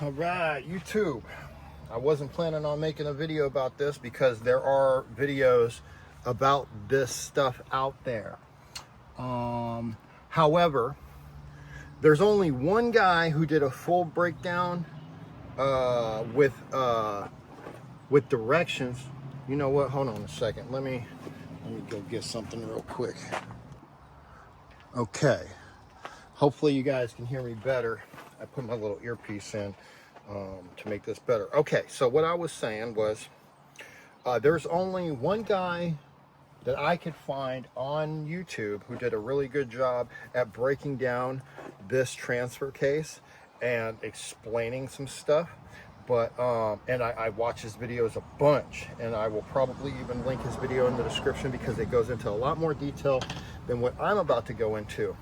All right, YouTube. I wasn't planning on making a video about this because there are videos about this stuff out there. However, there's only one guy who did a full breakdown with directions. You know what? Hold on a second. Let me go get something real quick. Okay. Hopefully you guys can hear me better. I put my little earpiece in to make this better. Okay, so what I was saying was there's only one guy that I could find on YouTube who did a really good job at breaking down this transfer case and explaining some stuff. But and I watch his videos a bunch, and I will probably even link his video in the description because it goes into a lot more detail than what I'm about to go into.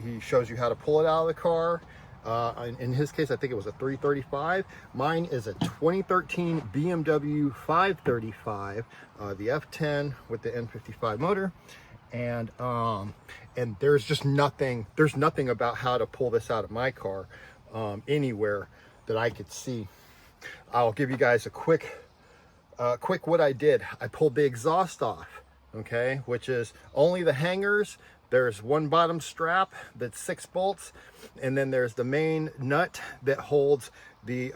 He shows you how to pull it out of the car. In his case, I think it was a 335. Mine is a 2013 BMW 535, the F10 with the N55 motor. And there's just nothing about how to pull this out of my car anywhere that I could see. I'll give you guys a quick what I did. I pulled the exhaust off, okay, which is only the hangers. There's one bottom strap that's 6 bolts, and then there's the main nut that holds the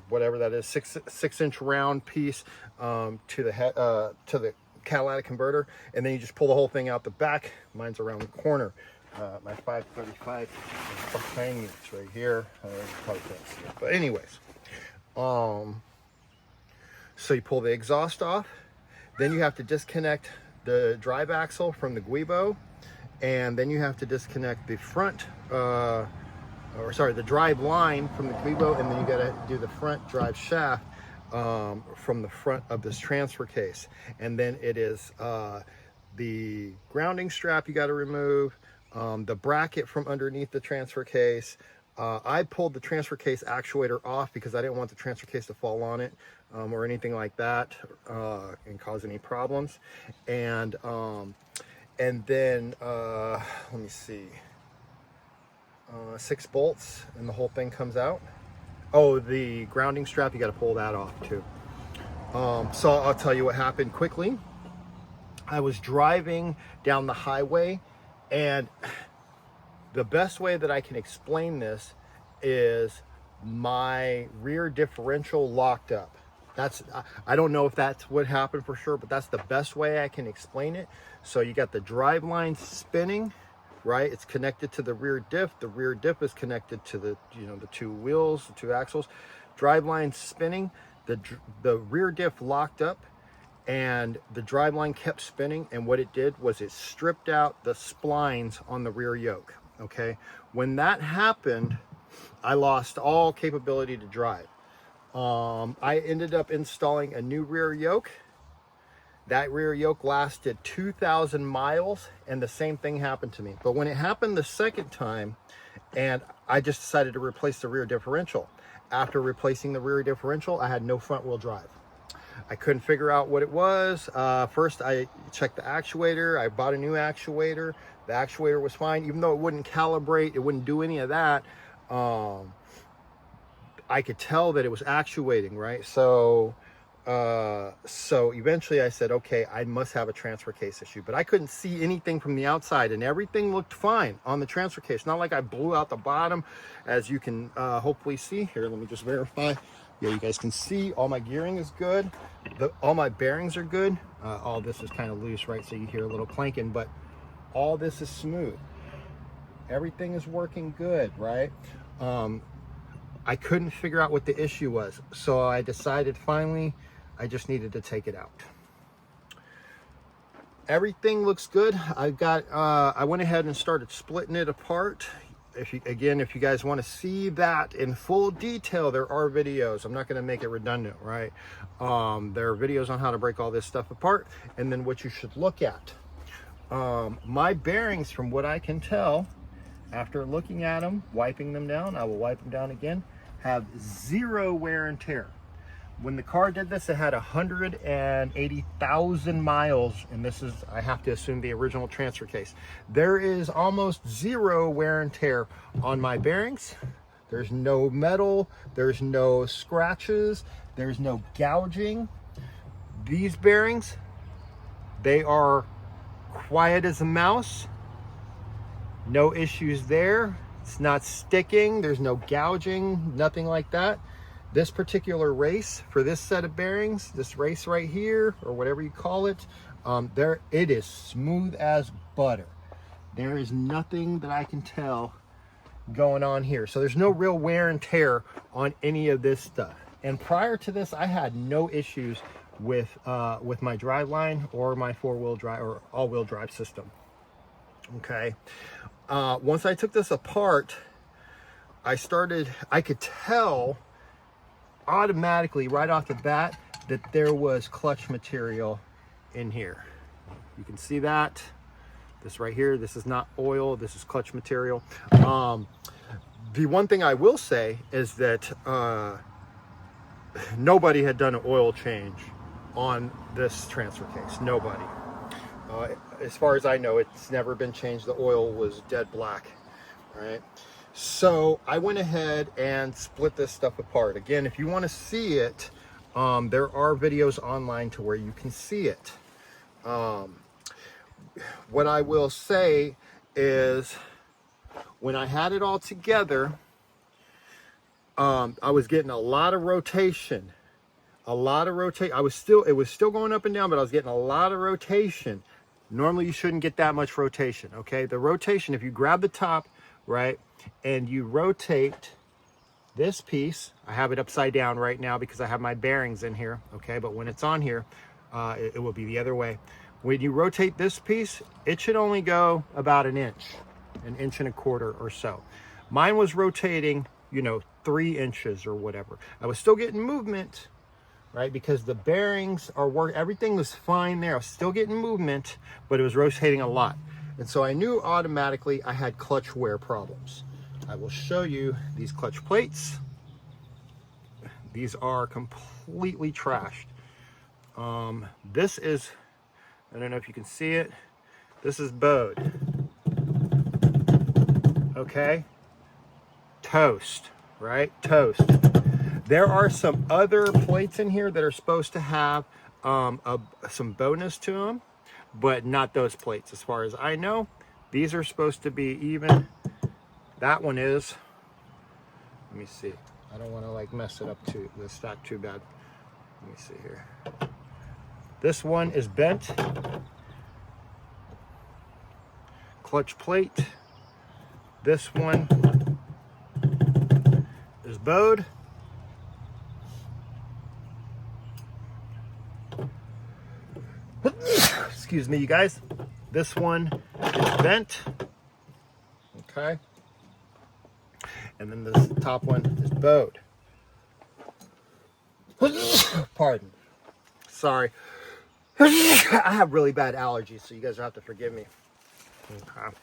whatever that is, six inch round piece to the catalytic converter, and then you just pull the whole thing out the back. Mine's around the corner. My 535 is behind me. It's right here. You probably can't see it, but anyways, so you pull the exhaust off, then you have to disconnect the drive axle from the guibo. And then you have to disconnect the front, the drive line from the guibo, and then you got to do the front drive shaft from the front of this transfer case. And then it is the grounding strap you got to remove, the bracket from underneath the transfer case. I pulled the transfer case actuator off because I didn't want the transfer case to fall on it or anything like that and cause any problems. And then, let me see, 6 bolts and the whole thing comes out. Oh, the grounding strap, you got to pull that off too. So I'll tell you what happened quickly. I was driving down the highway, and the best way that I can explain this is my rear differential locked up. I don't know if that's what happened for sure, but that's the best way I can explain it. So you got the drive line spinning, right? It's connected to the rear diff. The rear diff is connected to the two wheels, the 2 axles. Drive line spinning, the rear diff locked up, and the drive line kept spinning. And what it did was it stripped out the splines on the rear yoke. Okay, when that happened, I lost all capability to drive. I ended up installing a new rear yoke. That rear yoke lasted 2,000 miles, and the same thing happened to me. But when it happened the second time, and I just decided to replace the rear differential. After replacing the rear differential, I had no front wheel drive. I couldn't figure out what it was. First, I checked the actuator. I bought a new actuator. The actuator was fine, even though it wouldn't calibrate. It wouldn't do any of that. I could tell that it was actuating, right? So eventually I said, okay, I must have a transfer case issue, but I couldn't see anything from the outside, and everything looked fine on the transfer case. Not like I blew out the bottom, as you can hopefully see here. Let me just verify. Yeah, you guys can see all my gearing is good. All my bearings are good. All this is kind of loose, right? So you hear a little clanking, but all this is smooth. Everything is working good, right? I couldn't figure out what the issue was, so I decided finally I just needed to take it out. Everything looks good. I went ahead and started splitting it apart. If you guys want to see that in full detail, there are videos. I'm not going to make it redundant, right? There are videos on how to break all this stuff apart, and then what you should look at. My bearings, from what I can tell, after looking at them, wiping them down, I will wipe them down again, have 0 wear and tear. When the car did this, it had 180,000 miles, and this is, I have to assume, the original transfer case. There is almost 0 wear and tear on my bearings. There's no metal, there's no scratches, there's no gouging. These bearings, they are quiet as a mouse. No issues there. It's not sticking, there's no gouging, nothing like that. This particular race, for this set of bearings, this race right here, or whatever you call it, it is smooth as butter. There is nothing that I can tell going on here. So there's no real wear and tear on any of this stuff. And prior to this, I had no issues with my driveline or my four-wheel drive or all-wheel drive system. Okay. Once I took this apart, I could tell automatically right off the bat that there was clutch material in here. You can see that. This right here, this is not oil, this is clutch material. The one thing I will say is that nobody had done an oil change on this transfer case. Nobody. As far as I know, it's never been changed. The oil was dead black. All right. So I went ahead and split this stuff apart. Again, if you want to see it, there are videos online to where you can see it. What I will say is, when I had it all together, I was getting a lot of rotation. It was still going up and down, but I was getting a lot of rotation. Normally you shouldn't get that much rotation, okay? The rotation, if you grab the top, right, and you rotate this piece, I have it upside down right now because I have my bearings in here, okay? But when it's on here, it will be the other way. When you rotate this piece, it should only go about an inch and a quarter or so. Mine was rotating, 3 inches or whatever. I was still getting movement, right? Because the bearings everything was fine there. I was still getting movement, but it was rotating a lot. And so I knew automatically I had clutch wear problems. I will show you these clutch plates. These are completely trashed. This is, I don't know if you can see it. This is bowed. Okay. Toast, right? Toast. There are some other plates in here that are supposed to have some bonus to them, but not those plates. As far as I know, these are supposed to be even. That one is. Let me see. I don't want to mess it up the stack too bad. Let me see here. This one is bent. Clutch plate. This one is bowed. Excuse me, you guys. This one is bent. Okay. And then this top one is bowed. Pardon. Sorry. I have really bad allergies, so you guys have to forgive me. Okay.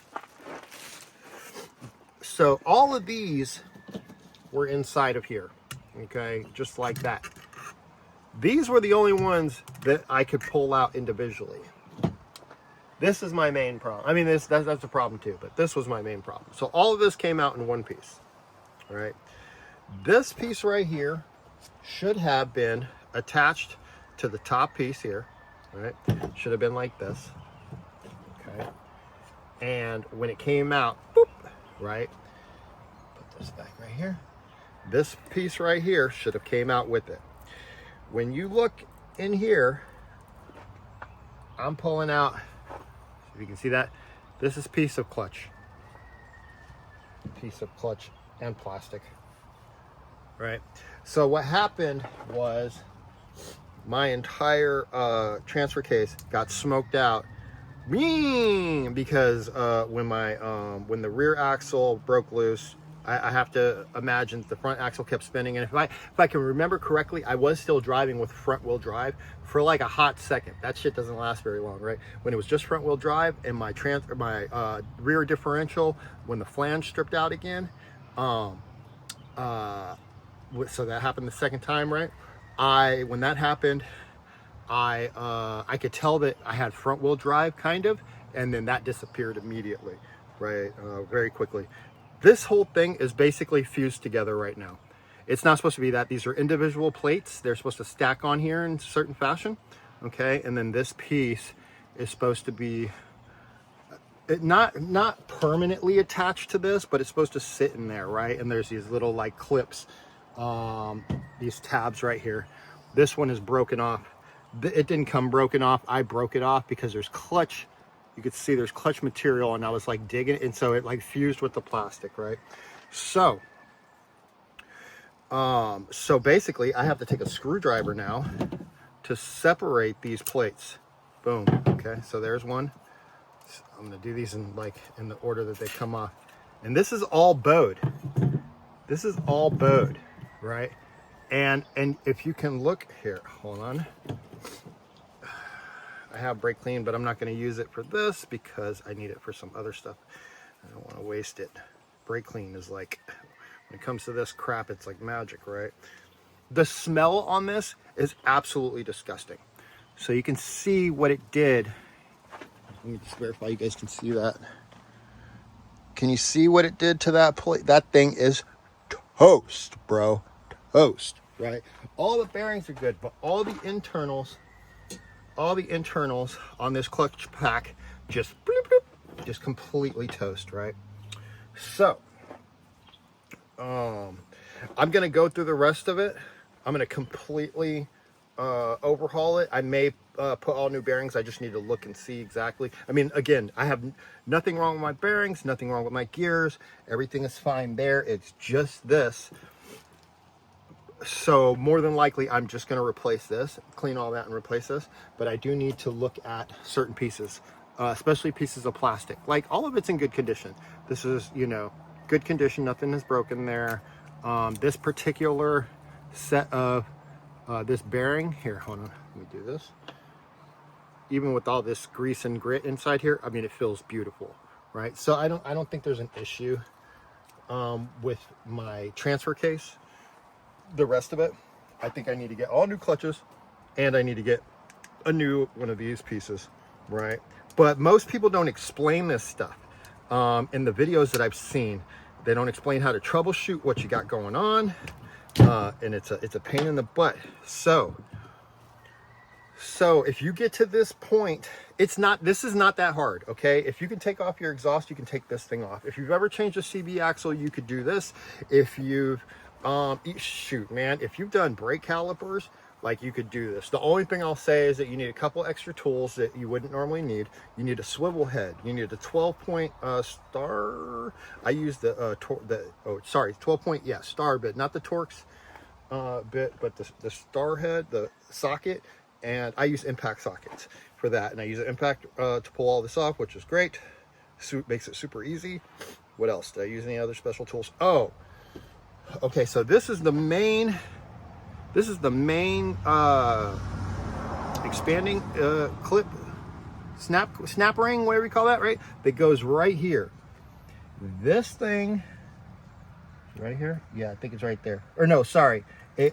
So all of these were inside of here. Okay, just like that. These were the only ones that I could pull out individually. This is my main problem. I mean, that's a problem too, but this was my main problem. So all of this came out in one piece. All right. This piece right here should have been attached to the top piece here. All right. Should have been like this. Okay. And when it came out, boop, right? Put this back right here. This piece right here should have came out with it. When you look in here, I'm pulling out, if you can see that, this is piece of clutch and plastic, right? So what happened was my entire transfer case got smoked out because when the rear axle broke loose, I have to imagine the front axle kept spinning. And if I can remember correctly, I was still driving with front wheel drive for like a hot second. That shit doesn't last very long, right? When it was just front wheel drive and my rear differential, when the flange stripped out again, so that happened the second time, right? When that happened, I could tell that I had front wheel drive kind of, and then that disappeared immediately, right? Very quickly. This whole thing is basically fused together right now. It's not supposed to be that. These are individual plates. They're supposed to stack on here in a certain fashion. Okay, and then this piece is supposed to be not permanently attached to this, but it's supposed to sit in there, right? And there's these little like clips, these tabs right here. This one is broken off. It didn't come broken off. I broke it off because there's clutch. You could see there's clutch material, and I was like digging it, and so it like fused with the plastic, right? So basically I have to take a screwdriver now to separate these plates. Boom. Okay, so there's one. I'm gonna do these in the order that they come off. And this is all bowed. This is all bowed, right? And if you can look here, hold on. I have brake clean, but I'm not gonna use it for this because I need it for some other stuff. I don't wanna waste it. Brake clean is like, when it comes to this crap, it's like magic, right? The smell on this is absolutely disgusting. So you can see what it did. Let me just verify you guys can see that. Can you see what it did to that plate? That thing is toast, bro. Toast, right? All the bearings are good, but all the internals on this clutch pack just bloop, bloop, just completely toast, right? So, I'm gonna go through the rest of it. I'm gonna completely overhaul it. I may put all new bearings. I just need to look and see exactly. I mean, again, I have nothing wrong with my bearings, nothing wrong with my gears. Everything is fine there. It's just this. So more than likely, I'm just going to replace this, clean all that and replace this. But I do need to look at certain pieces, especially pieces of plastic. Like all of it's in good condition. This is, you know, good condition. Nothing is broken there. This particular set of this bearing here, hold on, let me do this. Even with all this grease and grit inside here, I mean, it feels beautiful, right? So I don't think there's an issue with my transfer case. The rest of it, I think I need to get all new clutches, and I need to get a new one of these pieces, right? But most people don't explain this stuff in the videos that I've seen. They don't explain how to troubleshoot what you got going on, and it's a pain in the butt. So if you get to this point, this is not that hard, okay? If you can take off your exhaust, you can take this thing off. If you've ever changed a CB axle, you could do this. If you've shoot, man, if you've done brake calipers, like, you could do this. The only thing I'll say is that you need a couple extra tools that you wouldn't normally need. You need a swivel head. You need a 12-point star. I use the 12-point, yeah, star bit, not the Torx bit, but the star head, the socket. And I use impact sockets for that. And I use an impact to pull all this off, which is great. Makes it super easy. What else? Did I use any other special tools? Oh, okay, so this is the main expanding clip, snap ring, whatever you call that, right? That goes right here. This thing, right here? Yeah, I think it's right there. Or no, sorry.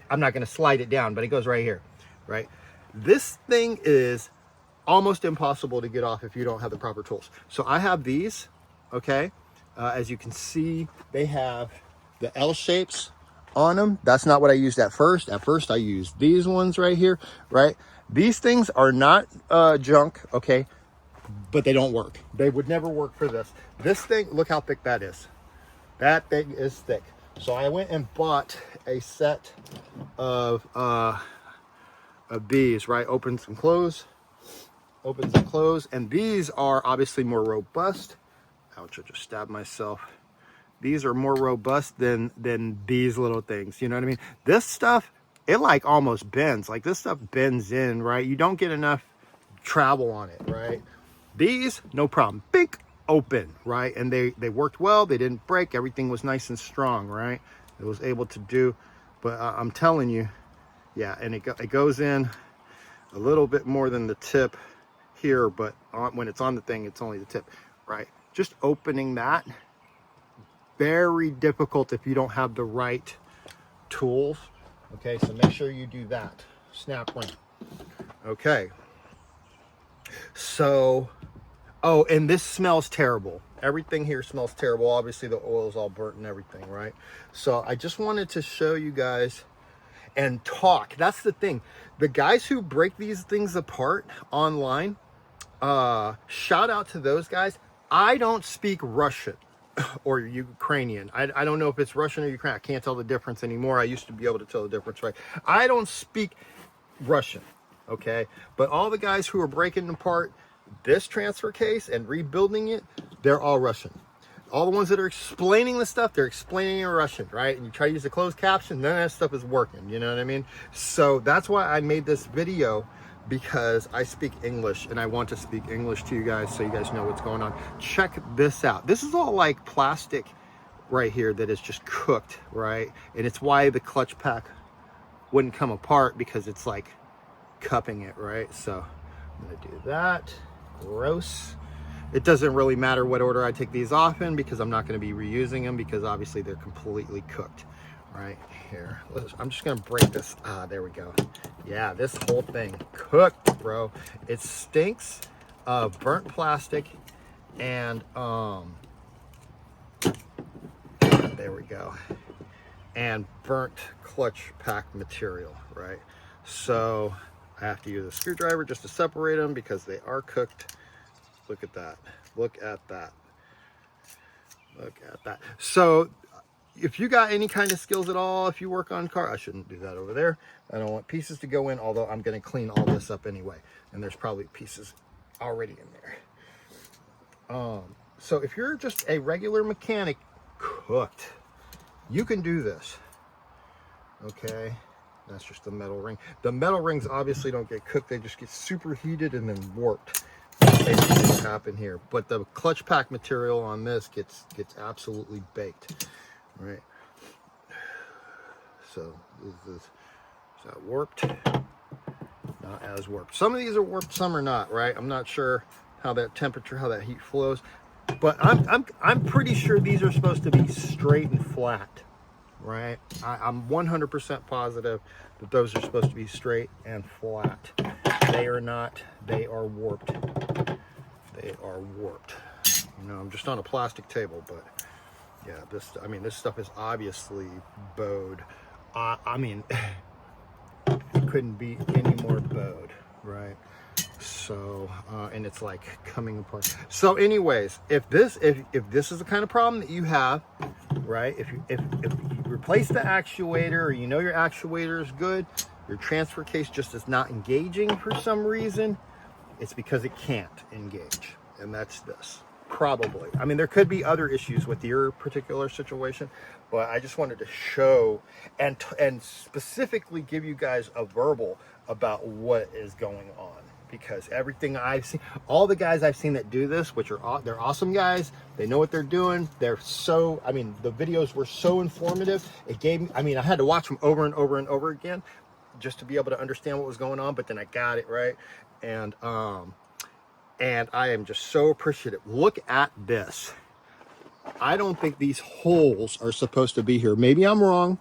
I'm not going to slide it down, but it goes right here, right? This thing is almost impossible to get off if you don't have the proper tools. So I have these, okay? As you can see, they have the L shapes on them. That's not what I used at first. At first, I used these ones right here, right? These things are not junk, okay? But they don't work. They would never work for this. This thing, look how thick that is. That thing is thick. So I went and bought a set of these, right? Opens and close, opens and close. And these are obviously more robust. Ouch, I just stabbed myself. These are more robust than these little things. You know what I mean? This stuff, it like almost bends. Like this stuff bends in, right? You don't get enough travel on it, right? These, no problem. Bink, open, right? And they worked well. They didn't break. Everything was nice and strong, right? It was able to do. But I'm telling you, yeah, and it goes in a little bit more than the tip here, but when it's on the thing, it's only the tip, right? Just opening that, very difficult if you don't have the right tools. Okay, so make sure you do that. Snap ring. Okay. So, oh, and this smells terrible. Everything here smells terrible. Obviously the oil is all burnt and everything, right? So I just wanted to show you guys and talk. That's the thing. The guys who break these things apart online, shout out to those guys. I don't speak Russian or Ukrainian. I don't know if it's Russian or Ukrainian. I can't tell the difference anymore. I used to be able to tell the difference, right? I don't speak Russian, okay? But all the guys who are breaking apart this transfer case and rebuilding it, they're all Russian. All the ones that are explaining the stuff, they're explaining in Russian, right? And you try to use a closed caption, none of that stuff is working, you know what I mean? So that's why I made this video, because I speak English and I want to speak English to you guys so you guys know what's going on. Check this out. This is all like plastic right here that is just cooked, right? And it's why the clutch pack wouldn't come apart, because it's like cupping it, right? So I'm gonna do that. Gross. It doesn't really matter what order I take these off in, because I'm not going to be reusing them, because obviously they're completely cooked. Right here, I'm just going to break this. There we go. Yeah, this whole thing cooked, bro. It stinks of burnt plastic and there we go, and burnt clutch pack material, right? So I have to use a screwdriver just to separate them, because they are cooked. Look at that. Look at that. Look at that. So if you got any kind of skills at all, if you work on car, I shouldn't do that over there. I don't want pieces to go in, although I'm going to clean all this up anyway. And there's probably pieces already in there. So if you're just a regular mechanic, cooked, you can do this. Okay. That's just the metal ring. The metal rings obviously don't get cooked. They just get superheated and then warped. Basically what happened here. But the clutch pack material on this gets absolutely baked, right? So is that warped? Not as warped. Some of these are warped, some are not, right? I'm not sure how that temperature, how that heat flows, but I'm pretty sure these are supposed to be straight and flat, right? I'm 100% positive that those are supposed to be straight and flat. They are not. They are warped. They are warped. You know, I'm just on a plastic table, but yeah, this stuff is obviously bowed. I mean, it couldn't be any more bowed, right? So, and it's like coming apart. So anyways, if this is the kind of problem that you have, right? If you replace the actuator, or you know your actuator is good, your transfer case just is not engaging for some reason, it's because it can't engage. And that's this, probably. I mean, there could be other issues with your particular situation, but I just wanted to show and specifically give you guys a verbal about what is going on. Because everything I've seen, all the guys I've seen that do this, which are, they're awesome guys, they know what they're doing, they're so, I mean, the videos were so informative. It gave me, I mean, I had to watch them over and over and over again just to be able to understand what was going on, but then I got it, right? And I am just so appreciative. Look at this. I don't think these holes are supposed to be here. Maybe I'm wrong.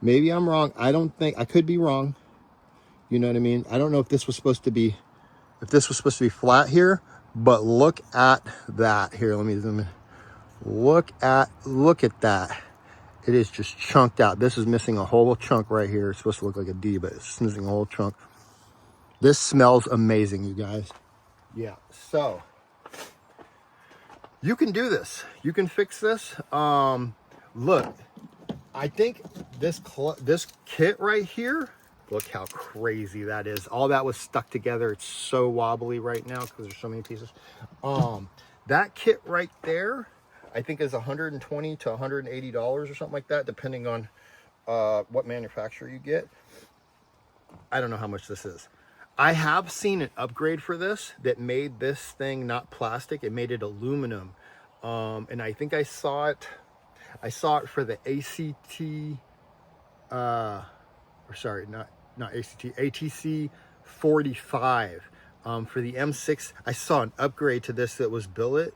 Maybe I'm wrong. I don't think, I could be wrong. You know what I mean? I don't know if this was supposed to be, flat here, but look at that. Here, let me zoom in. Look at that. It is just chunked out. This is missing a whole chunk right here. It's supposed to look like a D, but it's missing a whole chunk. This smells amazing, you guys. Yeah, so you can do this. You can fix this. Look, I think this kit right here, look how crazy that is. All that was stuck together. It's so wobbly right now because there's so many pieces. That kit right there, I think is $120 to $180 or something like that, depending on what manufacturer you get. I don't know how much this is. I have seen an upgrade for this that made this thing not plastic. It made it aluminum. And I think I saw it for the ATC35. For the M6, I saw an upgrade to this that was billet.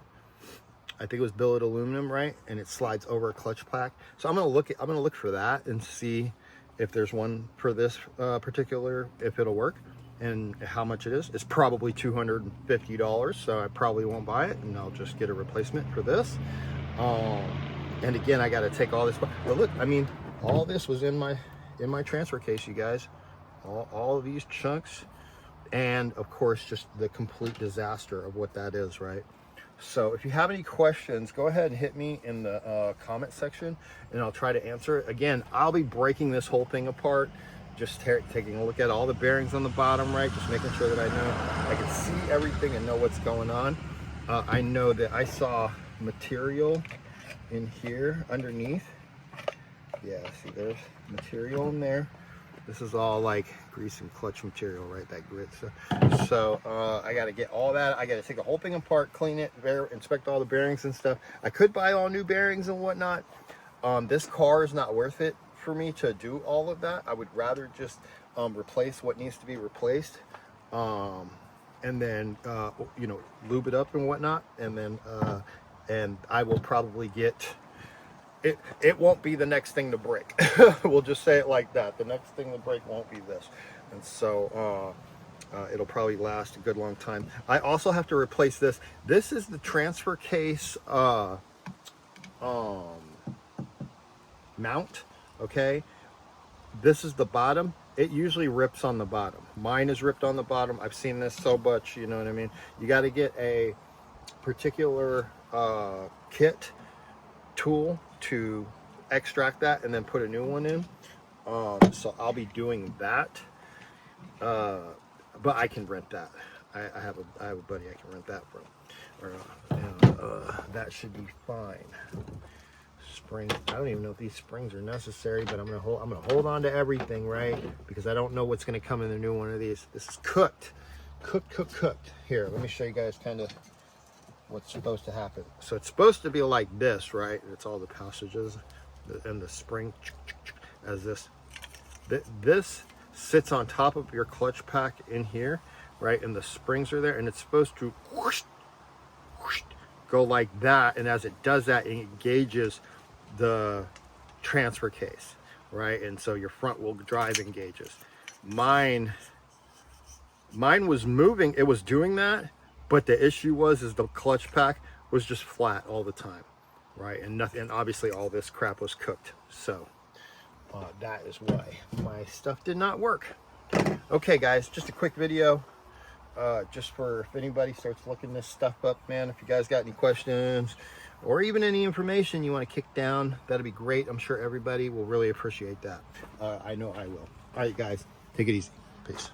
I think it was billet aluminum, right? And it slides over a clutch pack. So I'm gonna look for that and see if there's one for this particular, if it'll work. and how much it is. It's probably $250, so I probably won't buy it, and I'll just get a replacement for this. And again, I got to take all this, but look, I mean, all this was in my transfer case, you guys. All of these chunks, and of course just the complete disaster of what that is, right? So if you have any questions, go ahead and hit me in the comment section, and I'll try to answer it. Again, I'll be breaking this whole thing apart, just taking a look at all the bearings on the bottom, right? Just making sure that I can see everything and know what's going on. I know that I saw material in here underneath. Yeah, see, there's material in there. This is all like grease and clutch material, right? That grit. So I got to get all that. I got to take the whole thing apart, clean it, inspect all the bearings and stuff. I could buy all new bearings and whatnot. This car is not worth it for me to do all of that. I would rather just replace what needs to be replaced, and then you know, lube it up and whatnot, and then and I will probably get. It won't be the next thing to break. We'll just say it like that. The next thing to break won't be this. And so it'll probably last a good long time. I also have to replace this. This is the transfer case mount, okay? This is the bottom. It usually rips on the bottom. Mine is ripped on the bottom. I've seen this so much, you know what I mean? You got to get a particular kit tool to extract that and then put a new one in. So I'll be doing that, but I can rent that. I have a buddy I can rent that from. That should be fine. Spring, I don't even know if these springs are necessary, but I'm gonna hold on to everything, right? Because I don't know what's gonna come in the new one of these. This is cooked. Here, let me show you guys kind of what's supposed to happen. So it's supposed to be like this, right? It's all the passages and the spring as this. This sits on top of your clutch pack in here, right? And the springs are there, and it's supposed to whoosh, whoosh, go like that. And as it does that, it engages the transfer case, right? And so your front wheel drive engages. Mine was moving, it was doing that. But the issue was the clutch pack was just flat all the time, right? And nothing, and obviously all this crap was cooked. So that is why my stuff did not work. Okay, guys, just a quick video, just for if anybody starts looking this stuff up, man. If you guys got any questions or even any information you want to kick down, that'd be great. I'm sure everybody will really appreciate that. I know I will. All right, guys, take it easy. Peace.